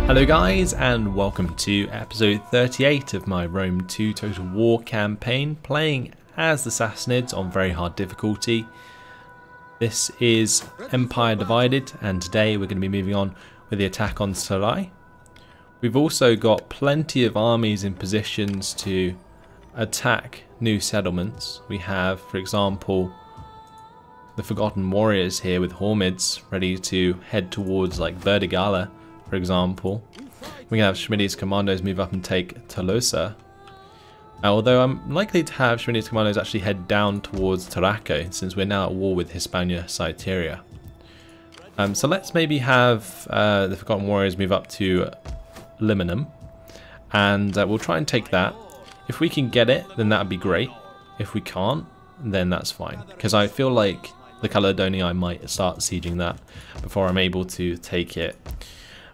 Hello guys, and welcome to episode 38 of my Rome 2 Total War campaign, playing as the Sassanids on very hard difficulty. This is Empire Divided, and today we're going to be moving on with the attack on Sarai. We've also got plenty of armies in positions to attack new settlements. We have, for example, the Forgotten Warriors here with Hormizd ready to head towards like Verdigala, for example. We can have Schmidt's commandos move up and take Tolosa. Although I'm likely to have Schmidt's commandos actually head down towards Tarraco, since we're now at war with Hispania Citerior. So let's maybe have the Forgotten Warriors move up to Liminum, and we'll try and take that. If we can get it, then that would be great. If we can't, then that's fine, because I feel like the Caledonii might start sieging that before I'm able to take it.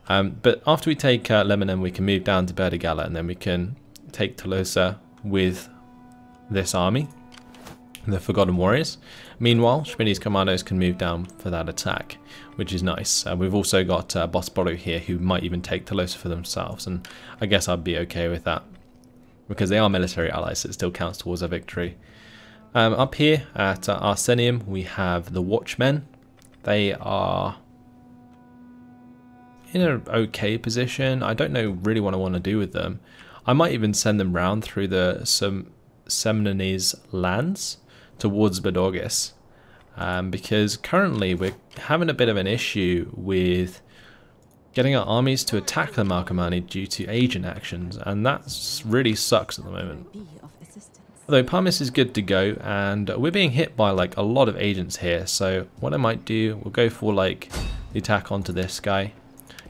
But after we take Liminum, we can move down to Verdigala, and then we can take Tolosa with this army, the Forgotten Warriors. Meanwhile, Schmidt's commandos can move down for that attack, which is nice. We've also got Bosporu here, who might even take Tolosa for themselves, and I guess I'd be okay with that, because they are military allies, so it still counts towards a victory. Up here at Arsenium, we have the Watchmen. They are in an okay position. I don't know really what I want to do with them. I might even send them round through the Sassanids lands towards Badorgis, because currently we're having a bit of an issue with getting our armies to attack the Marcomanni due to agent actions, and that really sucks at the moment. Although Parmis is good to go, and we're being hit by like a lot of agents here, so what I might do, we'll go for like the attack onto this guy.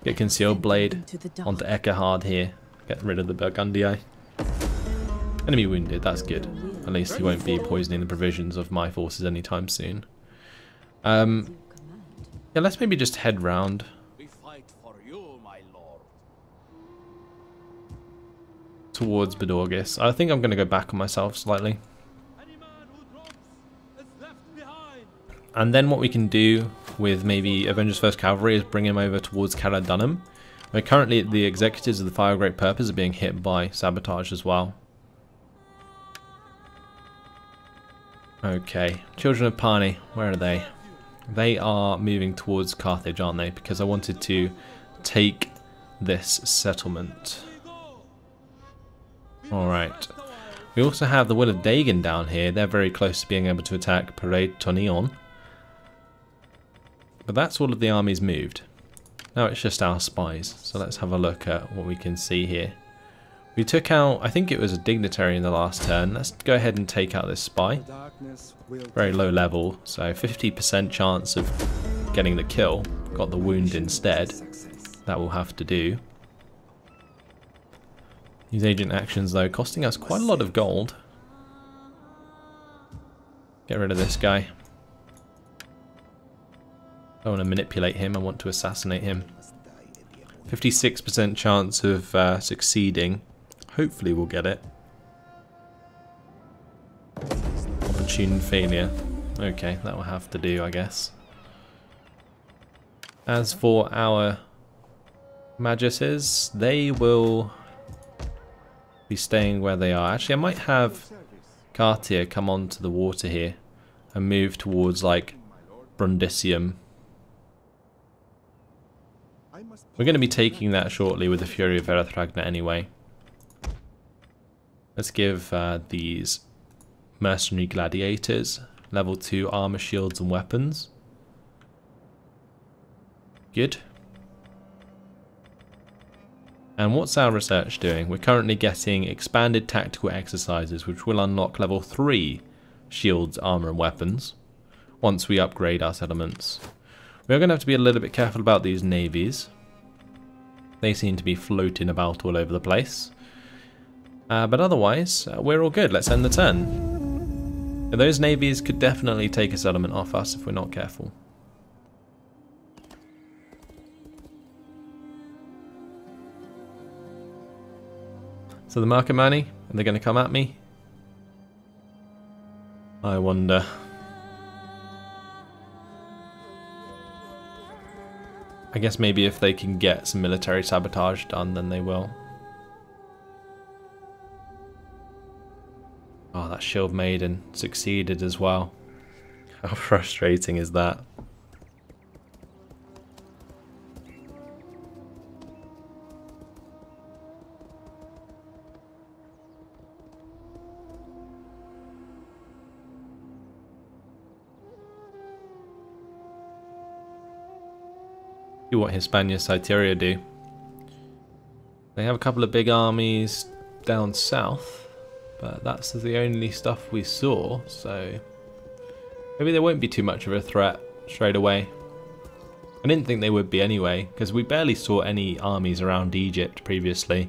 Get Concealed Blade onto Eckehard here. Get rid of the Burgundii. Enemy wounded, that's good. At least he won't be poisoning the provisions of my forces anytime soon. Yeah, let's maybe just head round. Towards Badorgis. I think I'm going to go back on myself slightly. And then what we can do with maybe Avengers First Cavalry is bring him over towards Caradunum, where currently the executives of the Fire of Great Purpose are being hit by sabotage as well. Okay, Children of Pani, where are they? They are moving towards Carthage, aren't they? Because I wanted to take this settlement. Alright. We also have the Will of Dagon down here. They're very close to being able to attack Parade Tonion. But that's all of the armies moved. Now it's just our spies. So let's have a look at what we can see here. We took out, I think it was a dignitary in the last turn. Let's go ahead and take out this spy. Very low level, so 50% chance of getting the kill. Got the wound instead. That will have to do. These agent actions though costing us quite a lot of gold. Get rid of this guy. I don't want to manipulate him, I want to assassinate him. 56% chance of succeeding. Hopefully we'll get it. Opportune failure. Okay, that will have to do, I guess. As for our Maguses, they will be staying where they are. Actually, I might have Cartier come onto the water here and move towards like Brundisium. We're going to be taking that shortly with the Fury of Erethragna anyway. Let's give these mercenary gladiators level 2 armor, shields and weapons. Good. And what's our research doing? We're currently getting expanded tactical exercises, which will unlock level 3 shields, armor and weapons once we upgrade our settlements. We're going to have to be a little bit careful about these navies. They seem to be floating about all over the place. But otherwise, we're all good. Let's end the turn. Those navies could definitely take a settlement off us if we're not careful. So the Marcomanni, are they going to come at me? I wonder. I guess maybe if they can get some military sabotage done, then they will. Oh, that shield maiden succeeded as well. How frustrating is that? See what Hispania Citeria do. They have a couple of big armies down south, but that's the only stuff we saw, so maybe there won't be too much of a threat straight away. I didn't think they would be anyway, because we barely saw any armies around Egypt previously.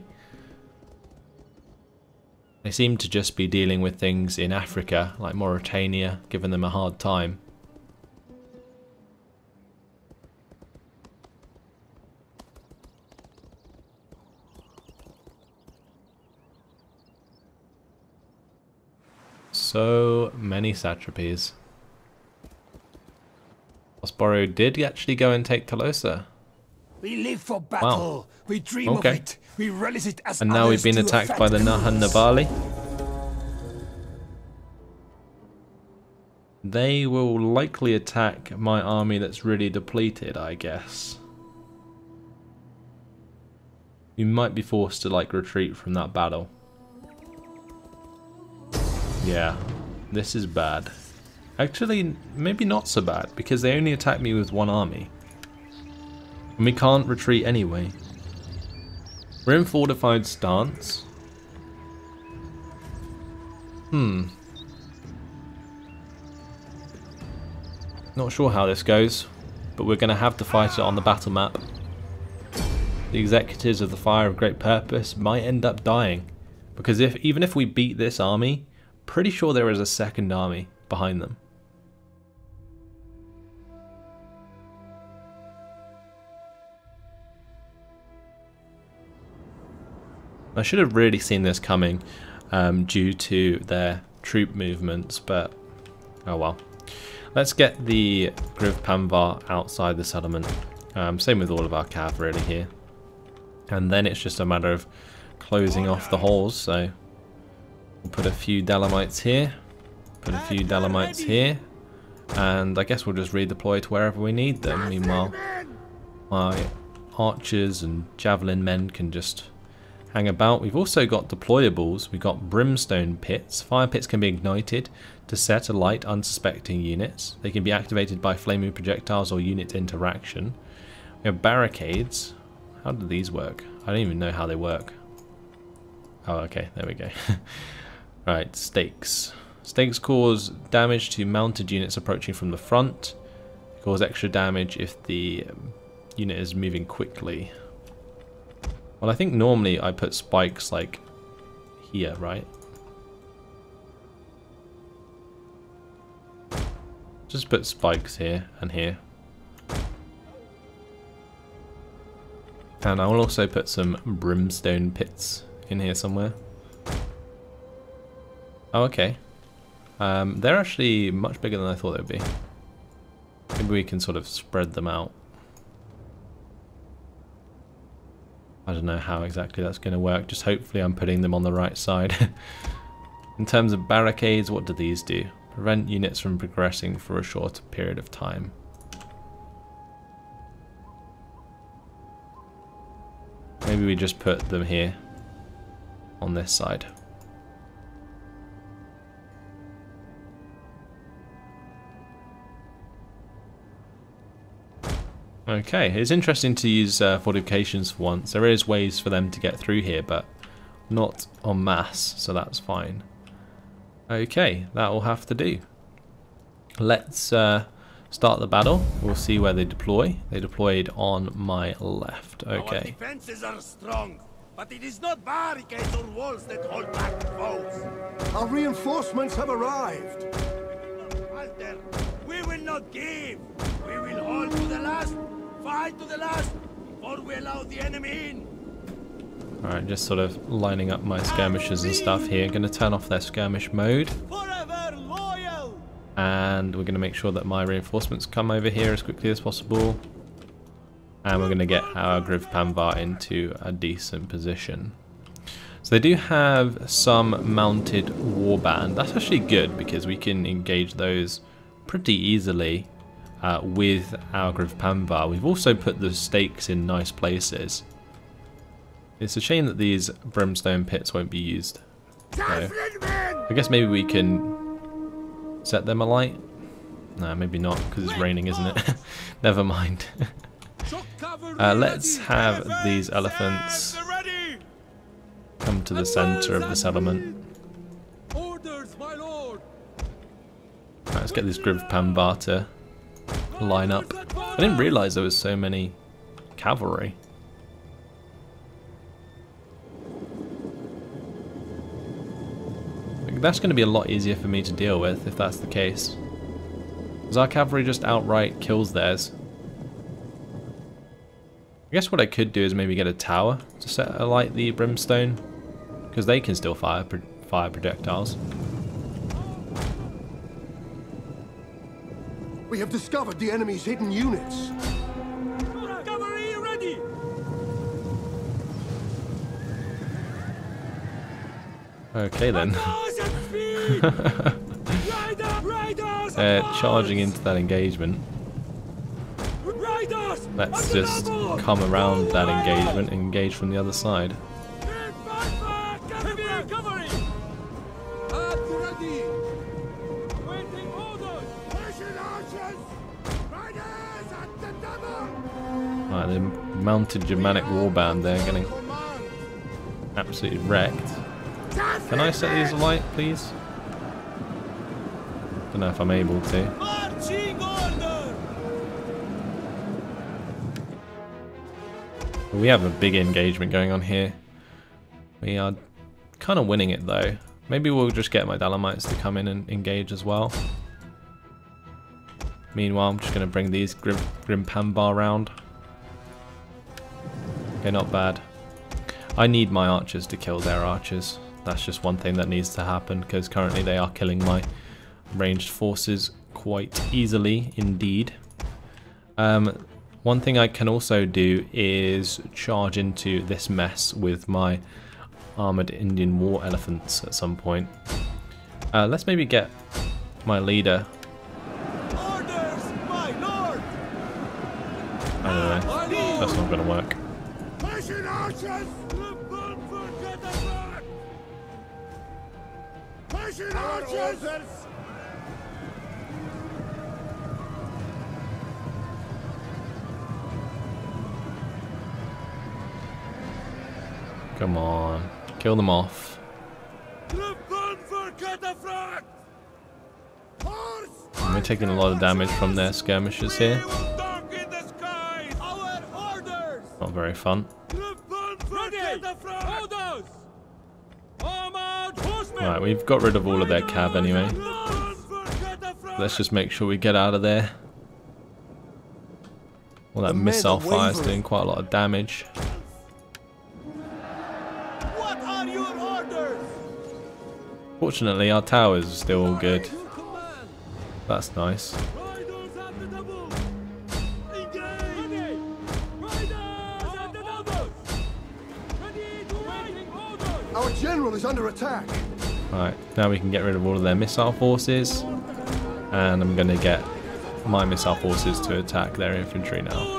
They seem to just be dealing with things in Africa, like Mauritania, giving them a hard time. So many satrapies. Prospero did actually go and take Tolosa. We live for battle. Wow. We dream of it. We relish it as and now we've been attacked by the Nahan Nabali. They will likely attack my army that's really depleted, I guess. We might be forced to like retreat from that battle. Yeah, this is bad. Actually, maybe not so bad, because they only attack me with one army. And we can't retreat anyway. We're in fortified stance. Not sure how this goes, but we're going to have to fight it on the battle map. The executives of the Fire of Great Purpose might end up dying, because even if we beat this army, pretty sure there is a second army behind them. I should have really seen this coming due to their troop movements, but oh well. Let's get the Griv Panvar outside the settlement. Same with all of our cav really here. And then it's just a matter of closing off the holes, so we'll put a few Dalamites here, put a few Dalamites here, and I guess we'll just redeploy to wherever we need them. Meanwhile, my archers and javelin men can just hang about. We've also got deployables. We've got brimstone pits. Fire pits can be ignited to set alight unsuspecting units. They can be activated by flaming projectiles or unit interaction. We have barricades. How do these work? I don't even know how they work. Oh, okay, there we go. Right, stakes. Stakes cause damage to mounted units approaching from the front. They cause extra damage if the unit is moving quickly. Well, I think normally I put spikes like here, right? Just put spikes here and here. And I will also put some brimstone pits in here somewhere. Oh, okay. They're actually much bigger than I thought they would be. Maybe we can sort of spread them out. I don't know how exactly that's going to work, just hopefully I'm putting them on the right side. In terms of barricades, what do these do? Prevent units from progressing for a shorter period of time. Maybe we just put them here on this side. Okay, it's interesting to use fortifications for once. There is ways for them to get through here, but not en masse, so that's fine. Okay, that will have to do. Let's start the battle. We'll see where they deploy. They deployed on my left. Okay. Our defenses are strong, but it is not barricades or walls that hold back foes. Our reinforcements have arrived. Walter, we will not give. We will hold to the last. Fight to the last before we allow the enemy in. Alright, just sort of lining up my skirmishers and stuff here. Going to turn off their skirmish mode. Forever loyal. And we're going to make sure that my reinforcements come over here as quickly as possible. And we're going to get our Grivpanvar into a decent position. So they do have some mounted warband. That's actually good because we can engage those pretty easily with our Grivpanvar. We've also put the stakes in nice places. It's a shame that these brimstone pits won't be used. So, I guess maybe we can set them alight. No, maybe not because it's raining, isn't it? Never mind. Let's have these elephants come to the center of the settlement. Let's get this Grivpanvar to line up. I didn't realize there was so many cavalry. That's going to be a lot easier for me to deal with if that's the case. Because our cavalry just outright kills theirs. I guess what I could do is maybe get a tower to set alight the brimstone. Because they can still fire projectiles. We have discovered the enemy's hidden units. Cavalry ready. Okay then. They're charging into that engagement. Let's just come around that engagement and engage from the other side. Right, the mounted Germanic warband, they're getting absolutely wrecked. Can I set these alight, please? Don't know if I'm able to. We have a big engagement going on here. We are kind of winning it though. Maybe we'll just get my Dalamites to come in and engage as well. Meanwhile, I'm just going to bring these Grivpanvar round. Okay, not bad. I need my archers to kill their archers. That's just one thing that needs to happen because currently they are killing my ranged forces quite easily indeed. One thing I can also do is charge into this mess with my armored Indian war elephants at some point. Let's maybe get my leader. Orders, my lord. I don't know. That's not going to work. Persian archers. Persian archers. Come on, kill them off. And we're taking a lot of damage from their skirmishers here. Not very fun. Right, we've got rid of all of their cav anyway. Let's just make sure we get out of there. Well, that missile fire is doing quite a lot of damage. Fortunately, our towers are still all good. That's nice. Our general is under attack. Right, now we can get rid of all of their missile forces. And I'm going to get my missile forces to attack their infantry now.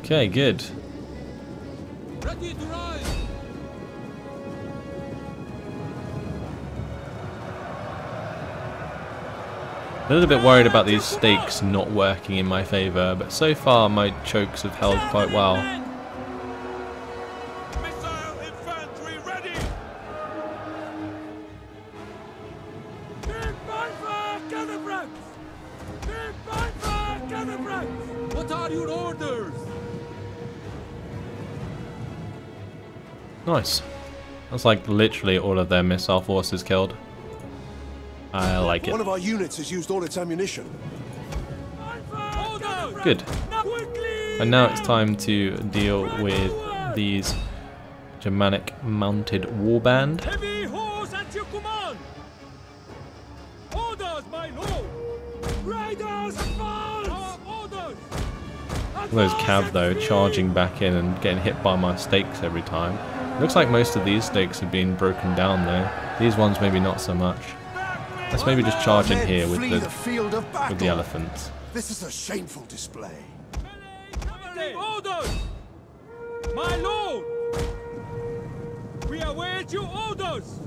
Okay, good. Ready to rise. A little bit worried about these stakes not working in my favour, but so far my chokes have held quite well. Missile infantry ready. What are your orders? Nice. That's like literally all of their missile forces killed. I like it. One of our units has used all its ammunition. Good. And now it's time to deal with these Germanic mounted warband. Heavy horse at your command! Orders, my lord! Riders, advance! Our orders! Those cav though charging back in and getting hit by my stakes every time. Looks like most of these stakes have been broken down though. These ones maybe not so much. Let's maybe just charge in here with the elephants. This is a shameful display. Orders! My lord! We await your orders!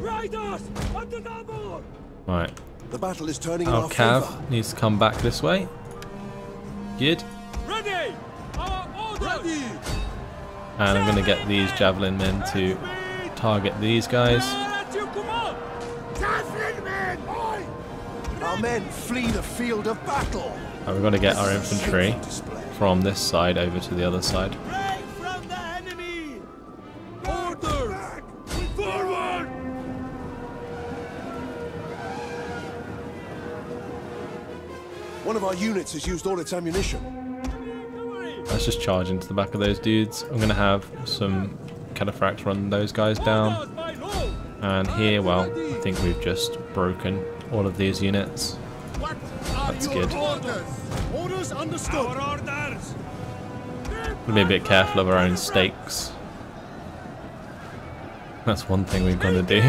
Riders! On the double! Right. The battle is turning in Our our cav favor. needs to come back this way. Good. Ready! Our orders! Ready! And I'm going to get these javelin men to target these guys. Our men flee the field of battle. And we're going to get our infantry from this side over to the other side. Break from the enemy! Orders! Forward! One of our units has used all its ammunition. Let's just charge into the back of those dudes. I'm going to have some cataphracts run those guys down. And here, well, I think we've just broken all of these units. That's good. Orders understood. Our orders. We'll be a bit careful of our own stakes. That's one thing we've got to do.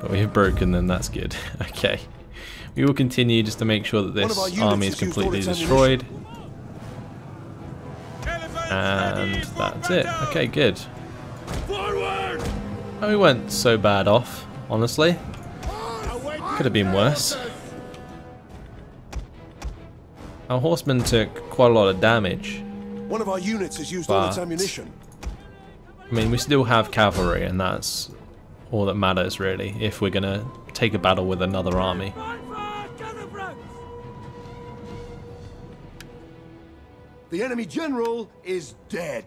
But we have broken them, that's good. Okay. We will continue just to make sure that this army is completely destroyed. And that's it. Okay, good. Forward! Oh, we went so bad off, honestly. Could have been worse. Our horsemen took quite a lot of damage. One of our units has used all its ammunition. I mean, we still have cavalry, and that's all that matters, really, if we're going to take a battle with another army. The enemy general is dead.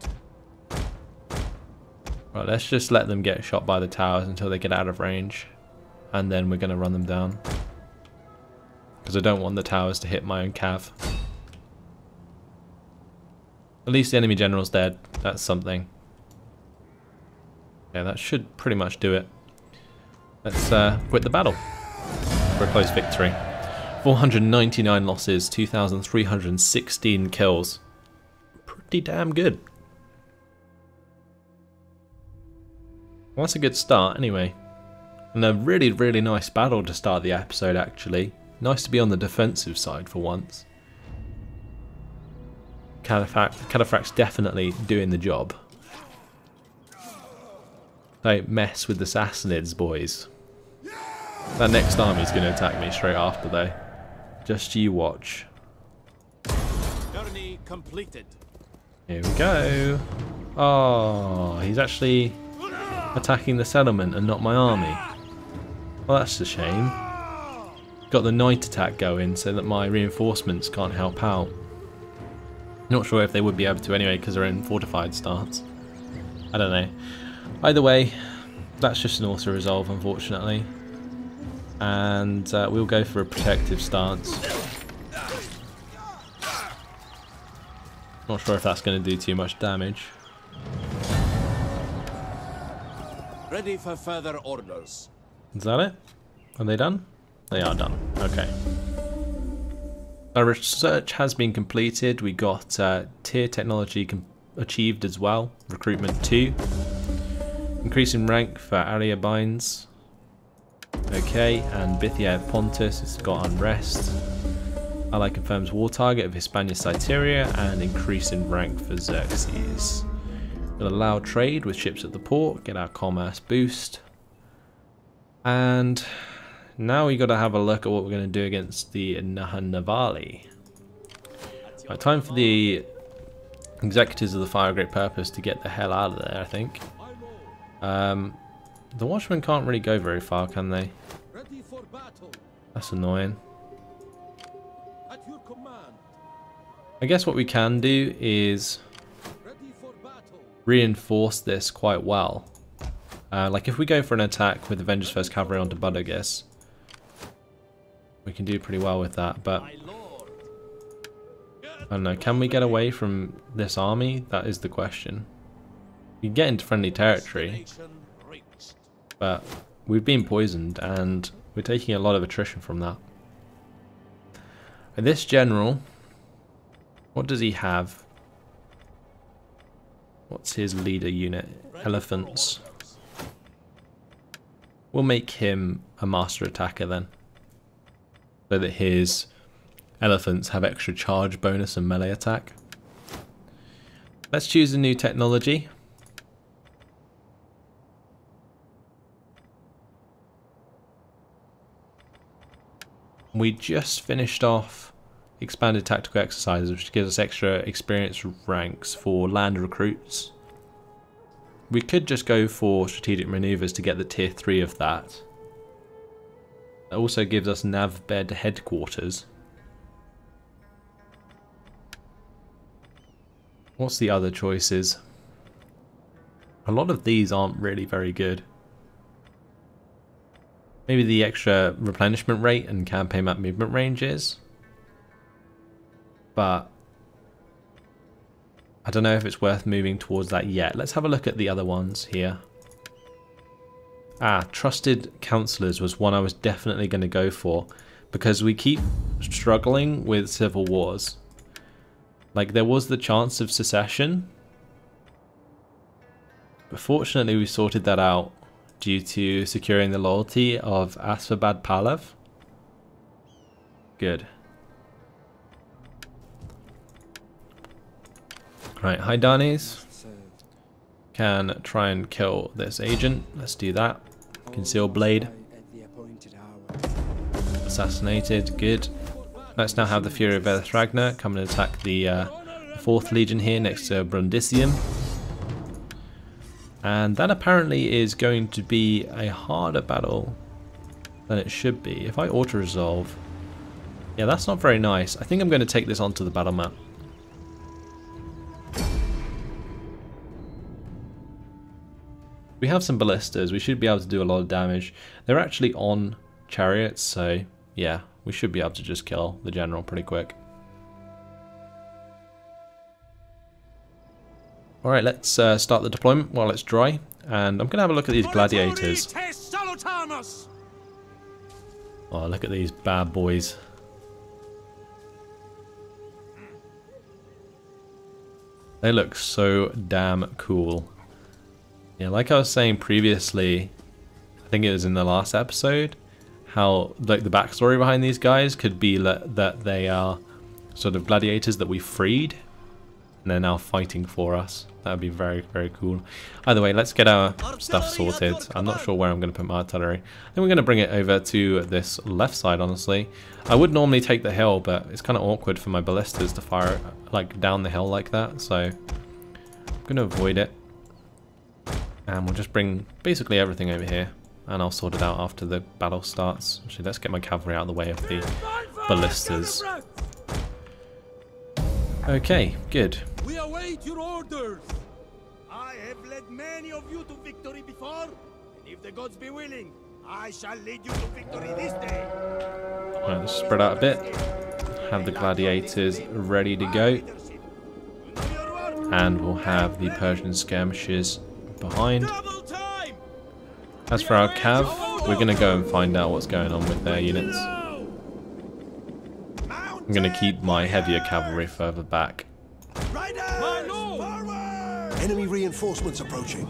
Right, let's just let them get shot by the towers until they get out of range. And then we're going to run them down. Because I don't want the towers to hit my own cav. At least the enemy general's dead. That's something. Yeah, that should pretty much do it. Let's quit the battle for a close victory. 499 losses, 2,316 kills. Pretty damn good. Well, that's a good start anyway. And a really, really nice battle to start the episode actually. Nice to be on the defensive side for once. Cataphract's definitely doing the job. Don't mess with the Sassanids, boys. That next army's going to attack me straight after though. Just you watch. Journey completed. Here we go. Oh, he's actually attacking the settlement and not my army. Well, that's a shame. Got the night attack going so that my reinforcements can't help out. Not sure if they would be able to anyway because they're in fortified stance. I don't know. Either way, that's just an auto resolve unfortunately. And we'll go for a protective stance. Not sure if that's going to do too much damage. Ready for further orders. Is that it? Are they done? They are done. Okay. Our research has been completed. We got tier technology achieved as well. Recruitment 2. Increase in rank for Ariabines. Okay, and Bithyia of Pontus has got unrest. Ally confirms war target of Hispania Cyteria and increase in rank for Xerxes. We'll allow trade with ships at the port, get our commerce boost. And now we got to have a look at what we're going to do against the Nahanavali. Right, time for the executives of the Fire Great Purpose to get the hell out of there, I think. The Watchmen can't really go very far, can they? That's annoying. I guess what we can do is reinforce this quite well. Like if we go for an attack with Avengers First Cavalry onto Budogis, we can do pretty well with that, but I don't know, can we get away from this army? That is the question. We can get into friendly territory, but we've been poisoned and we're taking a lot of attrition from that. And this general, what does he have? What's his leader unit? Elephants. We'll make him a master attacker then, so that his elephants have extra charge bonus and melee attack. Let's choose a new technology. We just finished off expanded tactical exercises, which gives us extra experience ranks for land recruits. We could just go for strategic maneuvers to get the tier 3 of that. It also gives us nav bed headquarters. What's the other choices? A lot of these aren't really very good. Maybe the extra replenishment rate and campaign map movement range is. But I don't know if it's worth moving towards that yet. Let's have a look at the other ones here. Trusted counselors was one I was definitely going to go for, because we keep struggling with civil wars. Like, there was the chance of secession, but fortunately we sorted that out due to securing the loyalty of Asfabad Palav. Good. Right, Haidanis can try and kill this agent. Let's do that. Conceal blade. Assassinated. Good. Let's now have the Fury of Ethragna come and attack the 4th Legion here next to Brundisium. And that apparently is going to be a harder battle than it should be. If I auto-resolve... Yeah, that's not very nice. I think I'm going to take this onto the battle map. We have some ballistas. We should be able to do a lot of damage. They're actually on chariots, so yeah, we should be able to just kill the general pretty quick. Alright, let's start the deployment while it's dry. And I'm going to have a look at these gladiators. Oh, look at these bad boys. They look so damn cool. Yeah, like I was saying previously, I think it was in the last episode, how like the backstory behind these guys could be that they are sort of gladiators that we freed, and they're now fighting for us. That would be very, very cool. Either way, let's get our stuff sorted. I'm not sure where I'm going to put my artillery. I think we're going to bring it over to this left side, honestly. I would normally take the hill, but it's kind of awkward for my ballistas to fire like down the hill like that, so I'm going to avoid it. And we'll just bring basically everything over here, and I'll sort it out after the battle starts. Actually, let's get my cavalry out of the way of the ballistas. Okay, good. We await your orders. I have led many of you to victory before, and if the gods be willing, I shall lead you to victory this day. Right, let's spread out a bit. Have the gladiators ready to go, and we'll have the Persian skirmishers behind. As for our cav, we're going to go and find out what's going on with their units. I'm going to keep my heavier cavalry further back. Enemy reinforcements approaching.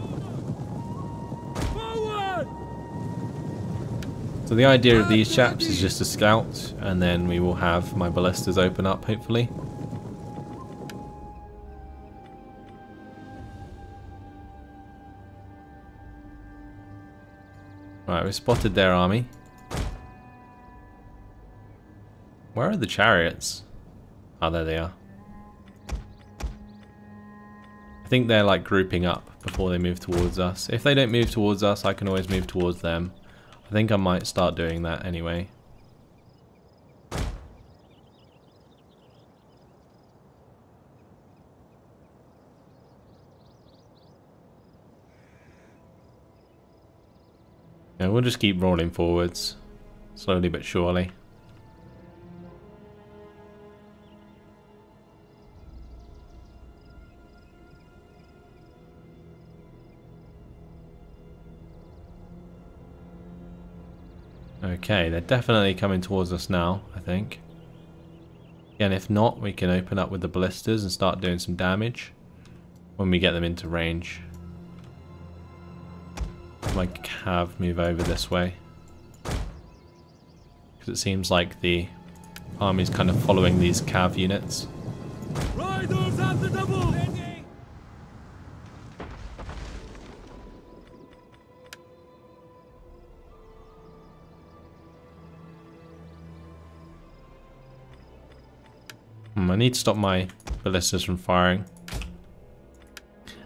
So the idea of these chaps is just to scout, and then we will have my ballistas open up, hopefully. Right, we spotted their army. Where are the chariots? Oh, there they are. I think they're like grouping up before they move towards us. If they don't move towards us, I can always move towards them. I think I might start doing that anyway. Yeah, we'll just keep rolling forwards, slowly but surely. Okay, they're definitely coming towards us now, I think. Again, if not, we can open up with the ballistas and start doing some damage when we get them into range. My cav move over this way, because it seems like the army's kind of following these cav units. Riders at the double! Ready. I need to stop my ballistas from firing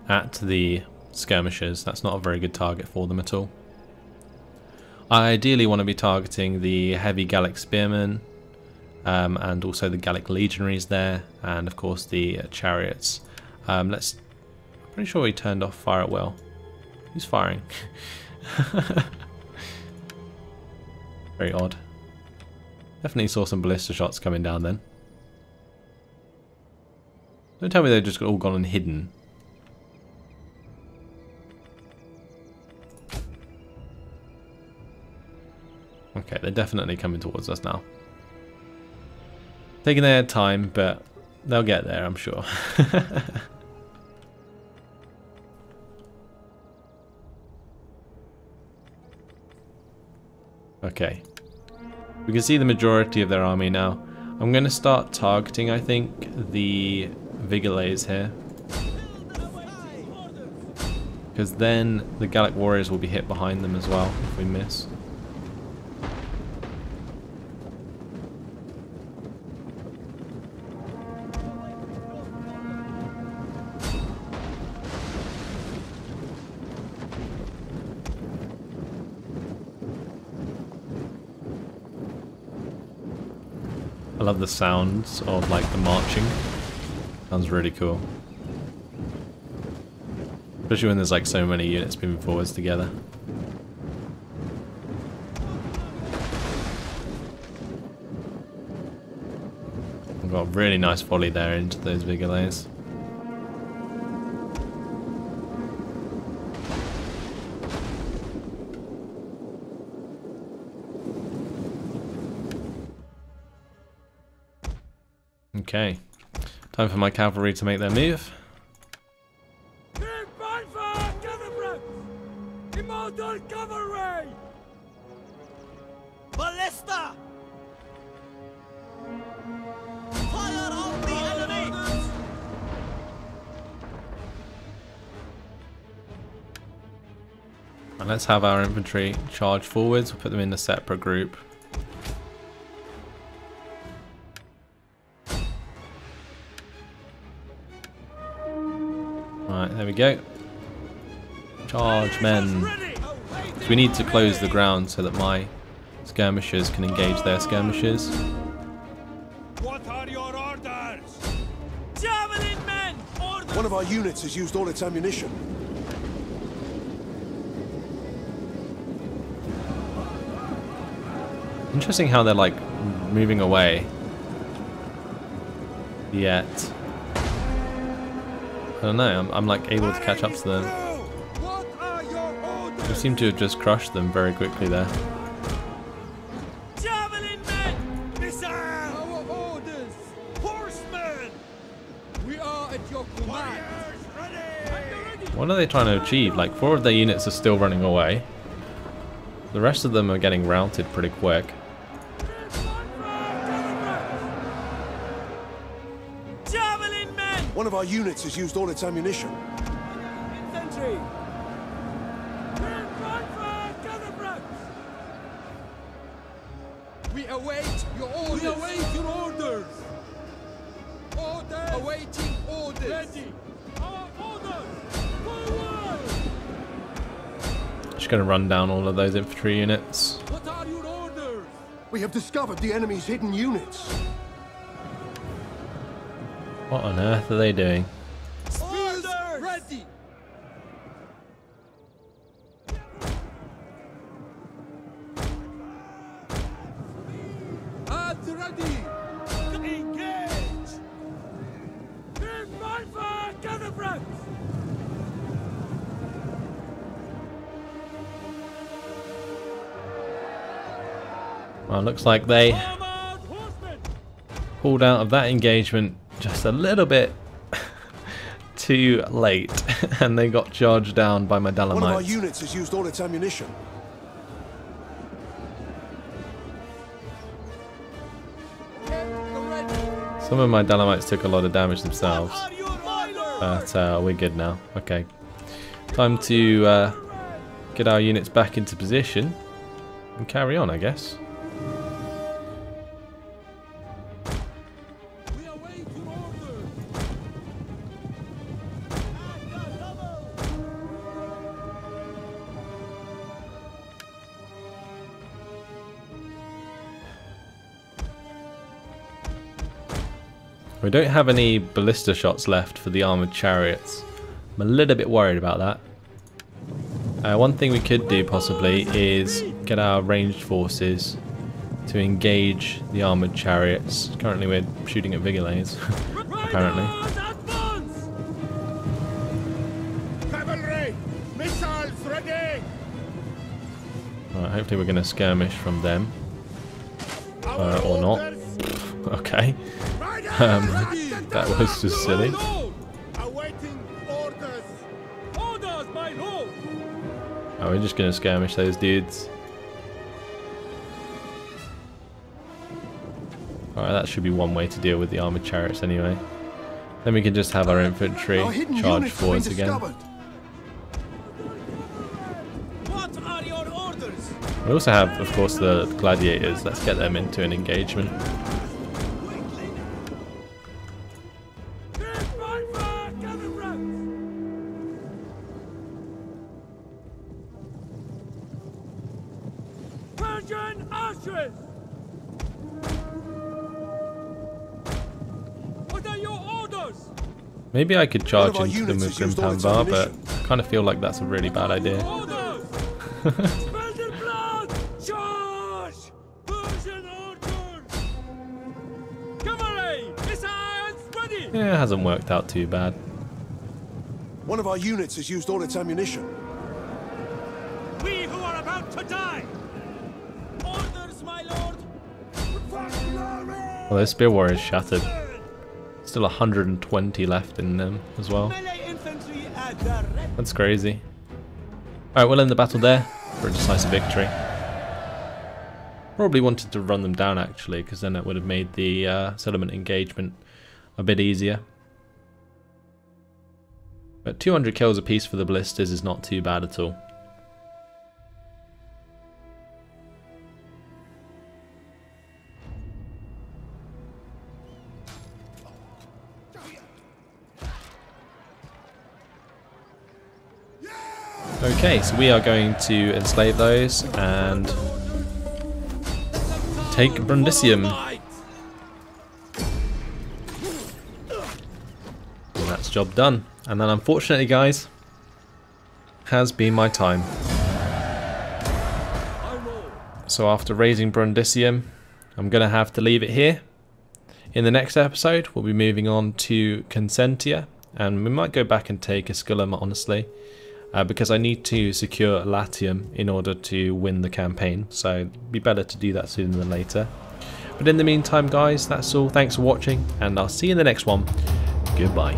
at the skirmishers. That's not a very good target for them at all. I ideally want to be targeting the heavy Gallic spearmen and also the Gallic legionaries there, and of course the chariots. I'm pretty sure he turned off fire at will. Who's firing? Very odd. Definitely saw some ballista shots coming down then. Don't tell me they've just all gone and hidden. Okay, they're definitely coming towards us now. Taking their time, but they'll get there, I'm sure. Okay. We can see the majority of their army now. I'm going to start targeting, I think, the Vigilets here, because then the Gallic warriors will be hit behind them as well if we miss. I love the sounds of like the marching. Sounds really cool. Especially when there's like so many units moving forwards together. I've got a really nice volley there into those Vigilets. Okay. Time for my cavalry to make their move. Immortal cavalry! Ballista! Fire on the enemy! And let's have our infantry charge forwards. We'll put them in a separate group. Alright, there we go. Charge, men. So we need to close the ground so that my skirmishers can engage their skirmishers. What are your orders? Javelin men! Orders! One of our units has used all its ammunition. Interesting how they're like moving away. Yet I don't know, I'm like able to catch up to them. What are your orders? We seem to have just crushed them very quickly there. Javelin men! Missile! Our orders! Horsemen! We are at your command. Ready! What are they trying to achieve? Like 4 of their units are still running away. The rest of them are getting routed pretty quick. Javelin men! One of our units has used all its ammunition. Infantry! We await your orders! We await your orders! Orders! Awaiting orders! Ready! Our orders! Forward! Just gonna run down all of those infantry units. What are your orders? We have discovered the enemy's hidden units. What on earth are they doing? Spears ready! At ready! Engage! Gather friends! Well, looks like they pulled out of that engagement just a little bit too late, and they got charged down by my Dalamites. One of our units has used all its ammunition. Some of my Dalamites took a lot of damage themselves, but we're good now. Okay, time to get our units back into position and carry on, I guess. We don't have any ballista shots left for the armoured chariots. I'm a little bit worried about that. One thing we could do possibly is get our ranged forces to engage the armoured chariots. Currently we're shooting at Vigilades, apparently. Cavalry, missiles ready. Alright, hopefully we're going to skirmish from them. Or not. Okay. That was just silly. Awaiting orders. Orders, my lord. Oh, we're just going to skirmish those dudes. Alright, that should be one way to deal with the armoured chariots anyway. Then we can just have our infantry charge forwards again. What are your orders? We also have, of course, the gladiators. Let's get them into an engagement. What are your orders? Maybe I could charge into them with Grim Panvar, but I kind of feel like that's a really bad idea. Orders! Belgian blood! Charge! Persian orders! Cavalry! Missiles ready! Yeah, it hasn't worked out too bad. One of our units has used all its ammunition. We who are about to die! Orders, my lord! Well, their spear warrior is shattered. Still 120 left in them as well. That's crazy. Alright, we'll end the battle there for a decisive victory. Probably wanted to run them down actually, because then that would have made the settlement engagement a bit easier. But 200 kills apiece for the ballistas is not too bad at all. Okay, so we are going to enslave those and take Brundisium. And that's job done. And then unfortunately, guys, has been my time. So after raising Brundisium, I'm going to have to leave it here. In the next episode, we'll be moving on to Consentia, and we might go back and take Esculum, honestly. Because I need to secure Latium in order to win the campaign, so it'd be better to do that sooner than later. But in the meantime, guys, that's all. Thanks for watching, and I'll see you in the next one. Goodbye.